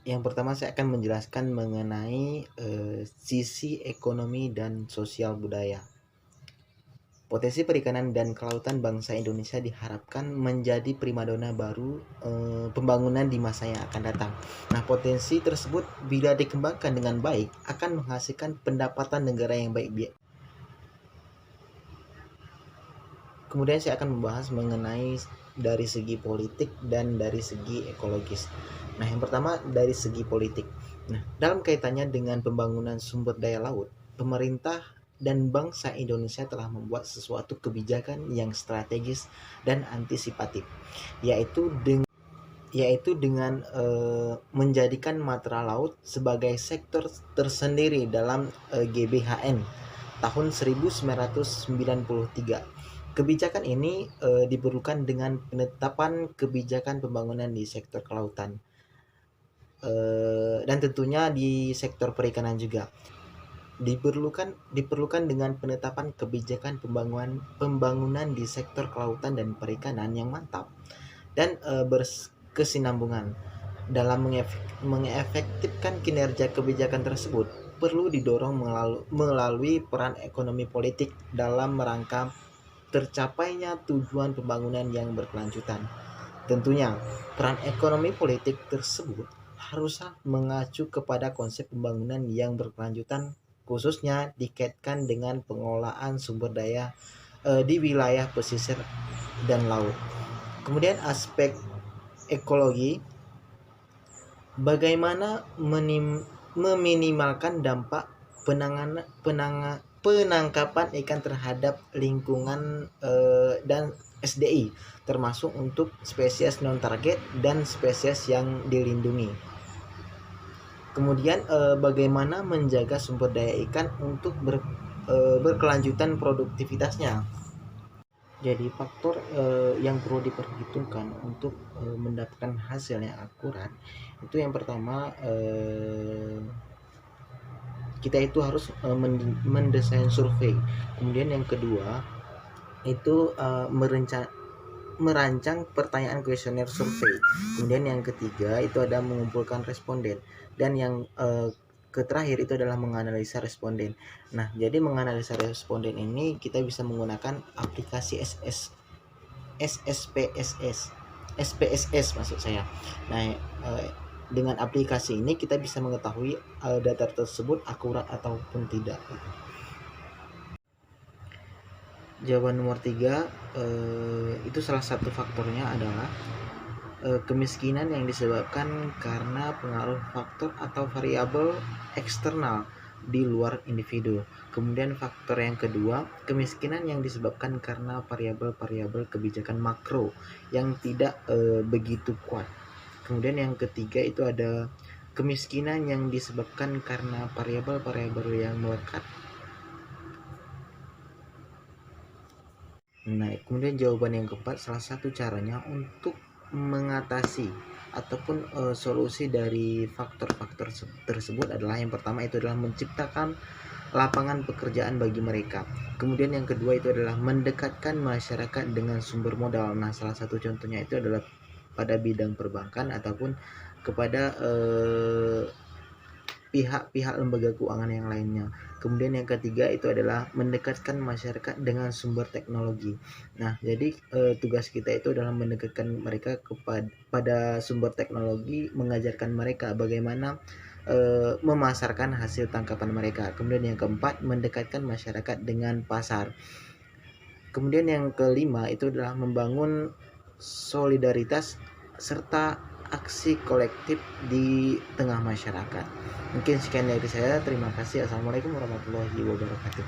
Yang pertama saya akan menjelaskan mengenai sisi ekonomi dan sosial budaya. Potensi perikanan dan kelautan bangsa Indonesia diharapkan menjadi primadona baru pembangunan di masa yang akan datang. Nah, potensi tersebut bila dikembangkan dengan baik akan menghasilkan pendapatan negara yang baik. Kemudian saya akan membahas mengenai dari segi politik dan dari segi ekologis. Nah, yang pertama dari segi politik. Nah, dalam kaitannya dengan pembangunan sumber daya laut, pemerintah dan bangsa Indonesia telah membuat sesuatu kebijakan yang strategis dan antisipatif, yaitu dengan menjadikan matra laut sebagai sektor tersendiri dalam GBHN tahun 1993. Kebijakan ini diperlukan dengan penetapan kebijakan pembangunan di sektor kelautan dan tentunya di sektor perikanan juga. Diperlukan dengan penetapan kebijakan pembangunan di sektor kelautan dan perikanan yang mantap dan berkesinambungan. Dalam mengefektifkan kinerja kebijakan tersebut, perlu didorong melalui peran ekonomi politik dalam rangka tercapainya tujuan pembangunan yang berkelanjutan. Tentunya, peran ekonomi politik tersebut haruslah mengacu kepada konsep pembangunan yang berkelanjutan, khususnya dikaitkan dengan pengelolaan sumber daya di wilayah pesisir dan laut. Kemudian aspek ekologi, bagaimana meminimalkan dampak penangkapan ikan terhadap lingkungan dan SDI, termasuk untuk spesies non target dan spesies yang dilindungi. Kemudian bagaimana menjaga sumber daya ikan untuk berkelanjutan produktivitasnya. Jadi faktor yang perlu diperhitungkan untuk mendapatkan hasil yang akurat itu yang pertama, kita itu harus mendesain survei. Kemudian yang kedua itu merancang pertanyaan kuesioner survei. Kemudian yang ketiga itu ada mengumpulkan responden, dan yang terakhir itu adalah menganalisa responden. Nah, jadi menganalisa responden ini kita bisa menggunakan aplikasi SPSS maksud saya. Nah, dengan aplikasi ini kita bisa mengetahui data tersebut akurat ataupun tidak. Jawaban nomor 3 itu salah satu faktornya adalah kemiskinan yang disebabkan karena pengaruh faktor atau variabel eksternal di luar individu. Kemudian faktor yang kedua, kemiskinan yang disebabkan karena variabel-variabel kebijakan makro yang tidak begitu kuat. Kemudian yang ketiga itu ada kemiskinan yang disebabkan karena variabel-variabel yang melekat. Nah, kemudian jawaban yang keempat, salah satu caranya untuk mengatasi ataupun solusi dari faktor-faktor tersebut adalah yang pertama itu adalah menciptakan lapangan pekerjaan bagi mereka. Kemudian yang kedua itu adalah mendekatkan masyarakat dengan sumber modal. Nah, salah satu contohnya itu adalah pada bidang perbankan ataupun kepada pihak-pihak lembaga keuangan yang lainnya. Kemudian yang ketiga itu adalah mendekatkan masyarakat dengan sumber teknologi. Nah, jadi tugas kita itu adalah mendekatkan mereka kepada sumber teknologi, mengajarkan mereka bagaimana memasarkan hasil tangkapan mereka. Kemudian yang keempat, mendekatkan masyarakat dengan pasar. Kemudian yang kelima itu adalah membangun solidaritas serta aksi kolektif di tengah masyarakat. Mungkin sekian dari saya. Terima kasih. Assalamualaikum warahmatullahi wabarakatuh.